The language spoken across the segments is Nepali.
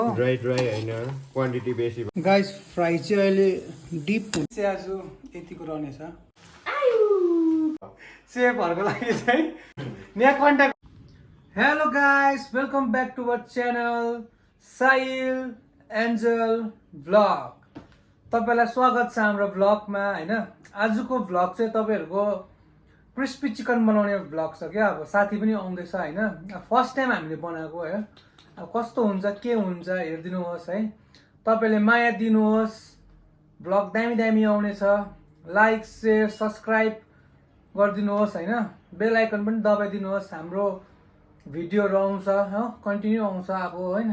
ड्राई हैन क्वान्टिटी बेसी गाइस फ्राई चाहिँ अहिले डिप हुन्छ आज यतिको रहनेछ सेफहरूको लागि चाहिँ यहाँ contact hello guys welcome back to our channel Sahil Angel vlog तपाईलाई स्वागत छ हाम्रो भ्लगमा हैन आजको भ्लग चाहिँ तपाईहरुको क्रिस्पी चिकन बनाउने भ्लग छ क्या अब साथी पनि आउँदैछ हैन फर्स्ट टाइम हामीले बनाएको है अब कस्तो हुन्छ के हुन्छ हेर्दिनुहोस् है तपाईले माया दिनुहोस् भ्लग दामी दामी आउनेछ लाइक शेयर सब्स्क्राइब गरिदिनुहोस् हैन बेल आइकन पनि दबाइदिनुहोस् हाम्रो भिडियोहरु आउँछ ह कन्टिन्यू आउँछ अब हैन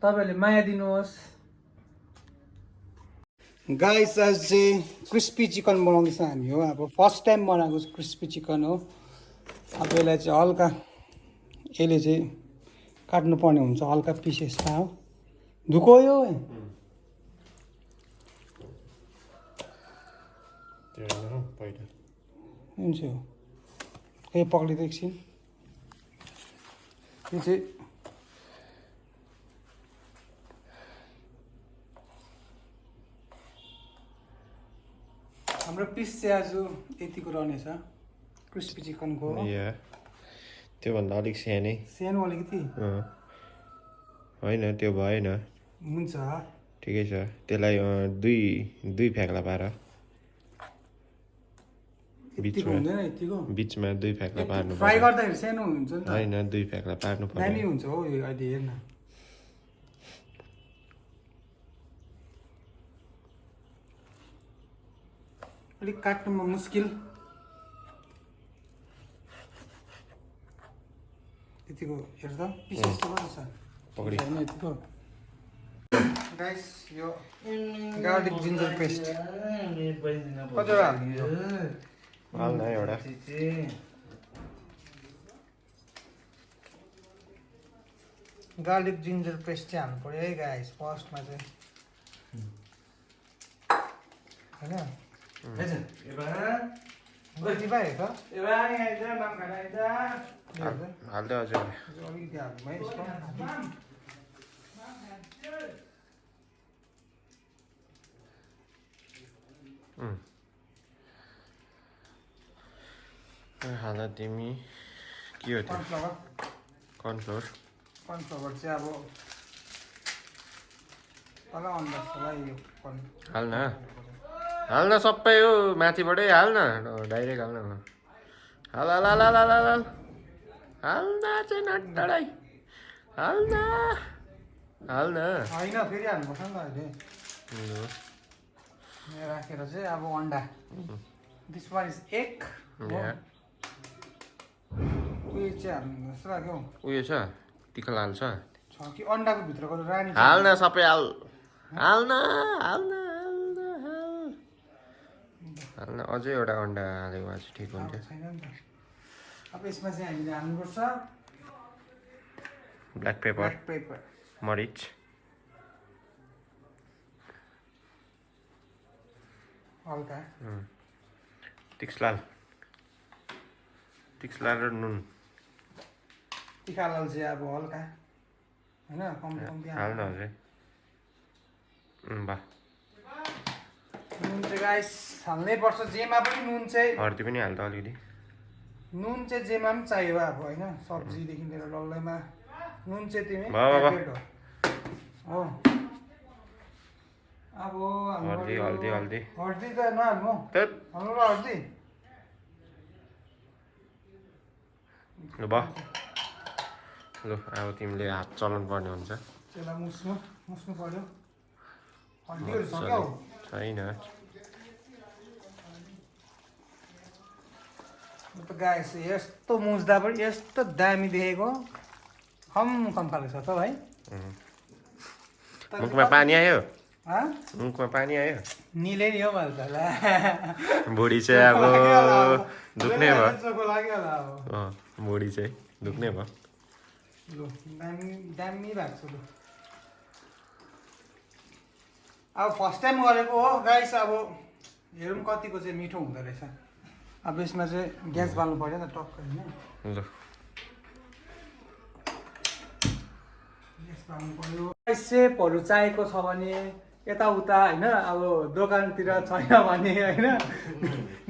तपाईले माया दिनुहोस् गाइस आज चाहिँ क्रिस्पी चिकन बनाउँदैछ हामी हो अब फर्स्ट टाइम बनाएको क्रिस्पी चिकन हो अब यसलाई चाहिँ हल्का यसले चाहिँ काट्नु पर्ने हुन्छ हल्का पिसेसमा हो धुकोयो हुन्छ खै पक्रिँदै एकछिन यो चाहिँ हाम्रो पिस चाहिँ आज यतिको रहनेछ क्रिस्पी चिकनको त्यो भन्दा अलिक सानै सानो अलिकति होइन त्यो भएन हुन्छ ठिकै छ त्यसलाई दुई फ्याक्ला पार बिचमा दुई फ्याक्ला पार्नु फ्राई गर्दाखेरि सानो हुन्छ नि त होइन दुई फ्याक्ला पार्नु पर्छ दामी हुन्छ हो यो अहिले हेर्न अलिक काट्नुमा मुस्किल यतिको हेर्दा पिसेस त कस्तो छ पकडी हैन यतिको गाइस यो गार्लिक जिन्जर पेस्ट कतिवटा हाल्नु हाल्न एउटा गार्लिक जिन्जर पेस्ट चाहिँ हाल्नु पर्यो है गाइस फर्स्टमा चाहिँ हैन गति पाए त हाल्दै अझै अलिकति हाल्नु है यसको हाल तिमी के हो त्यो कर्नफ्लोर चाहिँ अब तल अन्दाजलाई यो हाल्न सबै हो माथिबाटै हाल्न डाइरेक्ट हाल्न हाल हाल हाल हाल हाल हाल हाल्न चाहिँ नडराई हाल्न हाल्न होइन फेरि हाल्नुपर्छ नि त अहिले यहाँ राखेर चाहिँ अब अन्डा दिस वान इज एग उयो चाहिँ हाल्नु जस्तो लाग्यो उयो छ तिखा लाल छ कि अन्डाको भित्रको रानी हाल्न सबै हाल्न हाल्न हाल्न अझै एउटा अन्डा हालेको भए चाहिँ ठिक हुन्थ्यो छैन नि त अब यसमा चाहिँ हामीले हाल्नुपर्छ ब्ल्याक पेपर मरिच हल्का तिक्सलाल र नुन तिखा लाल चाहिँ अब हल्का होइन कम्ती कम्ती हाल्न अझै बा नुन चाहिँ गाइस हाल्नै पर्छ जेमा पनि नुन चाहिँ हर्दी पनि हाल्दा अलिकति नुन चाहिँ जेमा पनि चाहियो अब होइन सब्जीदेखि लिएर डल्लैमा नुन चाहिँ तिमी हो अब हर्दी त नहाल्नु हाल्नु र हर्दी ल अब तिमीले हात चलाउनु पर्ने हुन्छ त्यसलाई मुस्नु पर्यो हर्दीहरू छ क्या हो छैन गाइस यस्तो मुस्दा पनि यस्तो दामी देखेको खम खाले छ त भाइ मुखमा पानी आयो मुखमा पानी आयो निले नि हो मैले त भुँडी चाहिँ अब दुख्ने भयो भुँडी चाहिँ दुख्ने भयो लु दामी भएको छ लु अब फर्स्ट टाइम गरेको हो गाइस अब हेरौँ कतिको चाहिँ मिठो हुँदो रहेछ अब यसमा चाहिँ ग्यास बाल्नु पर्यो नि त टक्क होइन ल ग्यास लाउनु पर्यो। सेपहरू चाहिएको छ भने यताउता होइन, अब दोकानतिर छैन भने होइन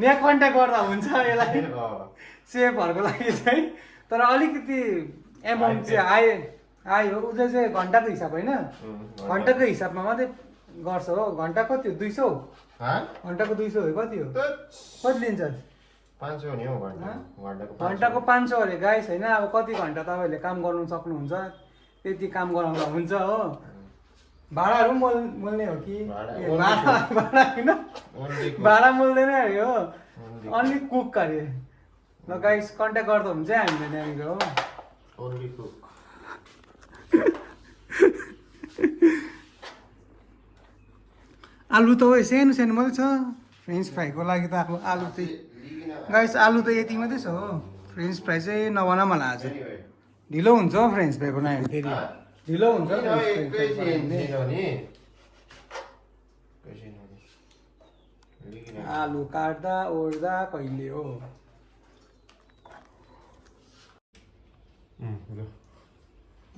यहाँ कन्ट्याक्ट गर्दा हुन्छ यसलाई सेपहरूको लागि चाहिँ। तर अलिकति एमाउन्ट चाहिँ हाई हो। उसले चाहिँ घन्टाको हिसाब होइन, घन्टाको हिसाबमा मात्रै गर्छ हो। घन्टा कति हो? 200? घन्टाको 200 हो? कति हो? कति लिन्छ? 500 नि हो घन्टाको 500 अरे गाइस होइन। अब कति घन्टा तपाईँहरूले काम गर्नु सक्नुहुन्छ त्यति काम गराउँदा हुन्छ हो। भाडाहरू मोल्ने हो कि भाडा होइन, भाडा मोल्दैन अरे हो, अन्ली कुक अरे। ल गाइस कन्ट्याक्ट गर्दा हुन्छ हामीले त्यहाँनिर हो। आलु त सानो सानो मात्रै छ फ्रेन्च फ्राईको लागि। त अब आलु चाहिँ गाइस आलु त यति मात्रै छ हो। फ्रेन्च फ्राई चाहिँ नबना मलाई आज ढिलो हुन्छ हो। फ्रेन्च फ्राई बनायो भने फेरि ढिलो हुन्छ। आलु काट्दा ओर्दा कहिले हो।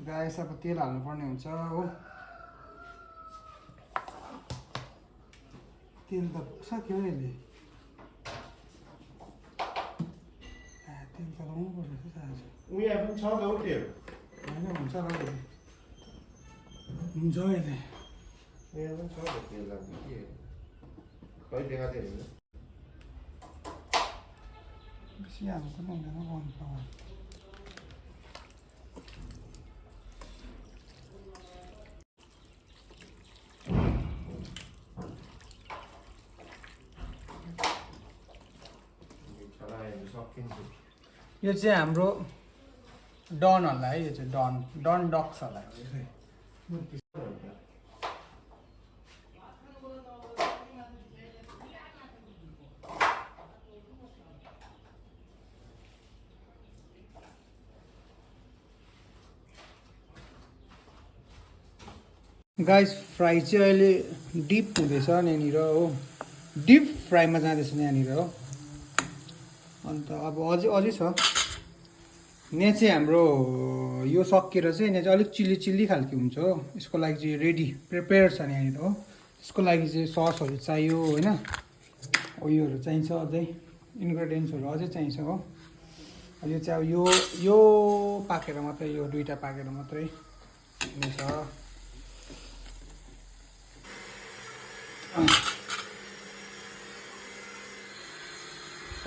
गाइस अब तेल हाल्नु पर्ने हुन्छ हो। तेल त सक्यो यसले। तेल त लाउनु पर्छ आज। उयो पनि छ त हो त्यो होइन हुन्छ ल हुन्छ अहिले। यहाँ पनि छ त तेल लाग्ने के कहिले खाँदै होइन। बेसी हाल्नु पनि हुँदैन कर्नफ्लावर। यो चाहिँ हाम्रो डनहरूलाई, यो चाहिँ डन डक्सहरूलाई हो। यो चाहिँ गाइस फ्राई चाहिँ अहिले डिप हुँदैछ यहाँनिर हो। डिप फ्राईमा जाँदैछ यहाँनिर हो। अन्त अब अझै छ। यहाँ चाहिँ हाम्रो यो सकिएर चाहिँ यहाँ चाहिँ अलिक चिल्ली खालको हुन्छ हो। यसको लागि चाहिँ रेडी प्रिपेयर छ यहाँनिर हो। त्यसको लागि चाहिँ ससहरू चाहियो होइन, उयोहरू चाहिन्छ, अझै इन्ग्रेडियन्ट्सहरू अझै चाहिन्छ हो। यो चाहिँ अब यो पाकेर मात्रै, यो दुईवटा पाकेर मात्रै हुनेछ।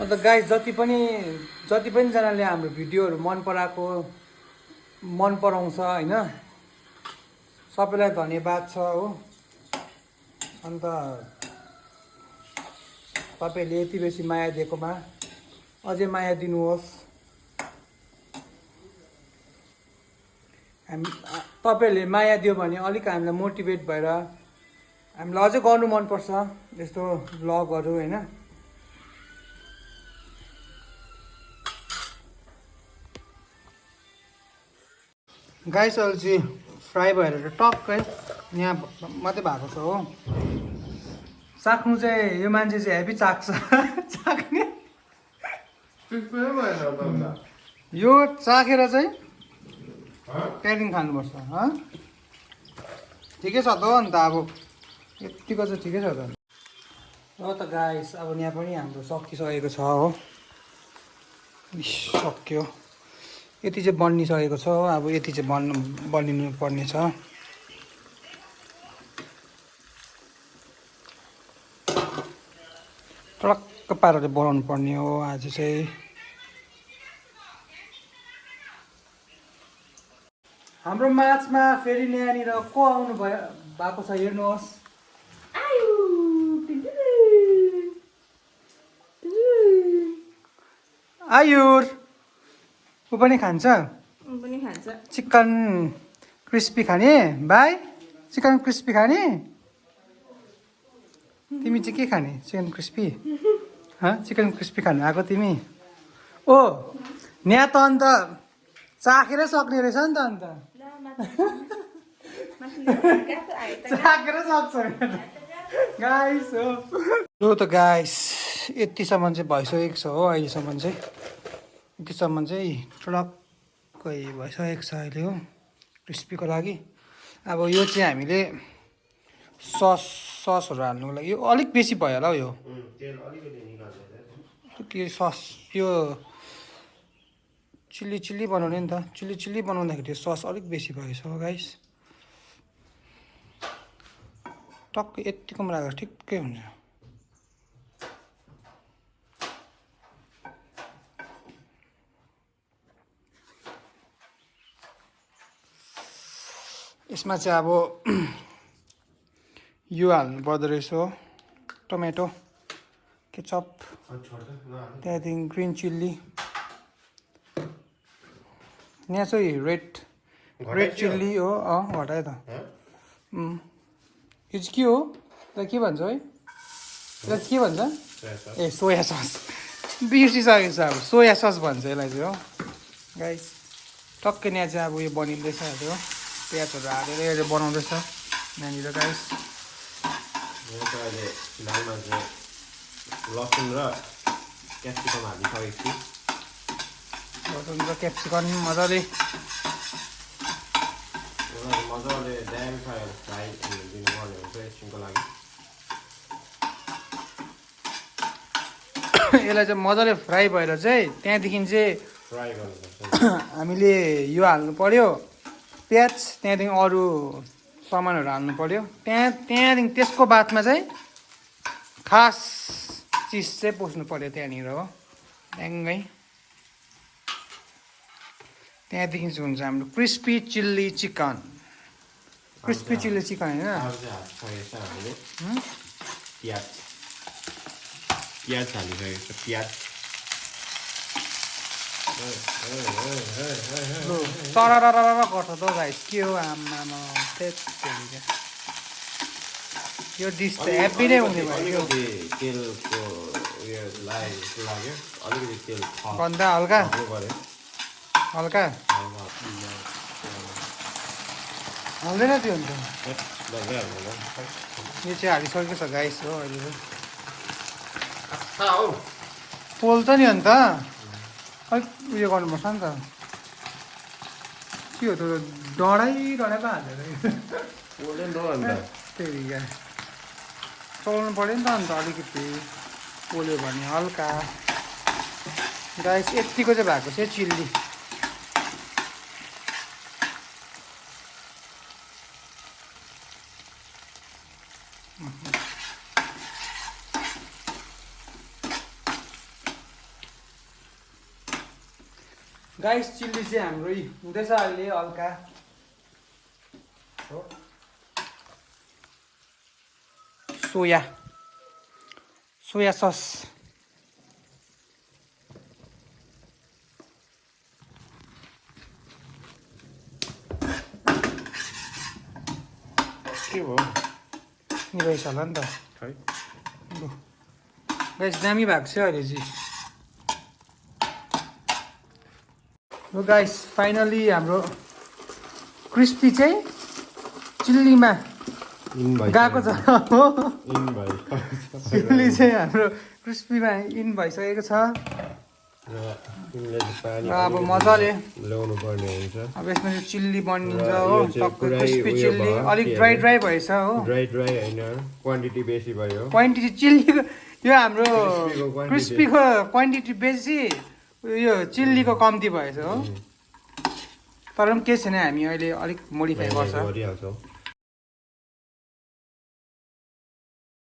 अन्त गाइस जति पनि जनाले हाम्रो भिडियोहरू मन पराउँछ होइन, सबैलाई धन्यवाद छ हो। अन्त तपाईँहरूले यति बेसी माया दिएकोमा अझै माया दिनुहोस्। तपाईँहरूले माया दियो भने अलिक हामीलाई मोटिभेट भएर हामीलाई अझै गर्नु मनपर्छ यस्तो भ्लगहरू होइन। गाइस अहिले चाहिँ फ्राई भएर टक्कै यहाँ मात्रै भएको छ हो। चाख्नु चाहिँ यो मान्छे चाहिँ हेभी चाख्छ चाख्ने। यो चाखेर चाहिँ त्यहाँदेखि खानुपर्छ। ठिकै छ त हो। अन्त अब यतिको चाहिँ ठिकै छ त। र त गाइस अब यहाँ पनि हाम्रो सकिसकेको छ हो। सक्यो, यति चाहिँ बनिसकेको छ। अब यति चाहिँ बनिनु पर्ने छ। टक्क पारेर बनाउनु पर्ने हो आज चाहिँ। हाम्रो माछमा फेरि यहाँनिर को आउनु भएको छ हेर्नुहोस्। आयुर ऊ पनि खान्छ, चिकन क्रिस्पी खाने भाइ। चिकन क्रिस्पी खाने? तिमी चाहिँ के खाने? Chicken crispy? चिकन क्रिस्पी खानु आएको तिमी? ओ यहाँ त अन्त चाखेरै सक्ने रहेछ नि त। अन्त चाखेर सक्छ गाइस हो। यो त गाइस यतिसम्म चाहिँ भइसकेको छ हो। अहिलेसम्म चाहिँ यतिसम्म चाहिँ टक्कै भइसकेको छ अहिले हो क्रिस्पीको लागि। अब यो चाहिँ हामीले ससहरू हाल्नुको लागि यो अलिक बेसी भयो होला हौ यो तेल अलिकति निकाल्दै के सस यो चिल्ली बनाउने नि त चिल्ली बनाउँदाखेरि त्यो सस अलिक बेसी भएछ गाइस टक्कै यतिकोमा राखेर ठिक्कै हुन्छ यसमा चाहिँ अब यो हाल्नु पर्दो रहेछ टमेटो केचप त्यहाँदेखि ग्रिन चिल्ली यहाँ चाहिँ रेड चिल्ली हो घटायो त यो चाहिँ के हो यसलाई के भन्छ है यसलाई चाहिँ के भन्छ ए सोया सस बिर्सिसकेको छ अब सोया सस भन्छ यसलाई चाहिँ हो गाइस टक्कै यहाँ चाहिँ अब यो बनिँदैछ यो प्याजहरू हालेर यसले बनाउँदैछ यहाँनिर गाइस अहिले फिलहालमा चाहिँ लसुन र क्याप्सिकम हालिसकेको छु लसुन र क्याप्सिकम मजाले मजाले ड्याम फ्राई दिनुपर्ने हुन्छ एकछिनको लागि यसलाई चाहिँ मजाले फ्राई भएर चाहिँ त्यहाँदेखि चाहिँ फ्राई गर्नुपर्छ हामीले यो हाल्नु पर्यो प्याज त्यहाँदेखि अरू सामानहरू हाल्नु पर्यो त्यहाँदेखि त्यसको बादमा चाहिँ खास चिज चाहिँ पस्नु पर्यो त्यहाँनिर हो ड्याङ्गै त्यहाँदेखि चाहिँ हुन्छ हाम्रो crispy chilli chicken crispy chilli chicken होइन प्याज हालिसकेको छ प्याज तरर गर्छ त गाइस के हो आमा यो डिस त ह्याप्पी नै हुने भयो तेलको उयो लाग्यो अलिकति तेल भन्दा हल्का हल्का हाल्दैन त्यो हुन्छ यो चाहिँ हालिसकेको छ गाइस हो अहिले पोल्छ नि अन्त अलिक उयो गर्नुपर्छ नि त के हो त डढाइ पो हालेर त्यही क्या चलाउनु पऱ्यो नि त अन्त अलिकति पोल्यो भने हल्का गाइस यतिको चाहिँ भएको छ चिल्ली गाइस चिल्ली चाहिँ हाम्रो हुँदैछ अहिले हल्का हो सोया सस के भयो निभाइस होला नि त गाइस दामी भएको छ अहिले चाहिँ हो गाइस फाइनली हाम्रो क्रिस्पी चाहिँ चिल्लीमा गएको छ हो चिल्ली चाहिँ हाम्रो क्रिस्पीमा इन भइसकेको छ अब मजाले ल्याउनु पर्ने हुन्छ अब यसमा चाहिँ चिल्ली बनिन्छ हो टक्कै क्रिस्पी चिल्ली अलिक ड्राई भएछ हो ड्राई होइन क्वान्टिटी बेसी भयो क्वान्टिटी चिल्लीको यो हाम्रो क्रिस्पीको क्वान्टिटी बेसी यो चिल्लीको कम्ती भएछ हो तर पनि केही छैन हामी अहिले अलिक मोडिफाई गर्छ गरिहाल्छौँ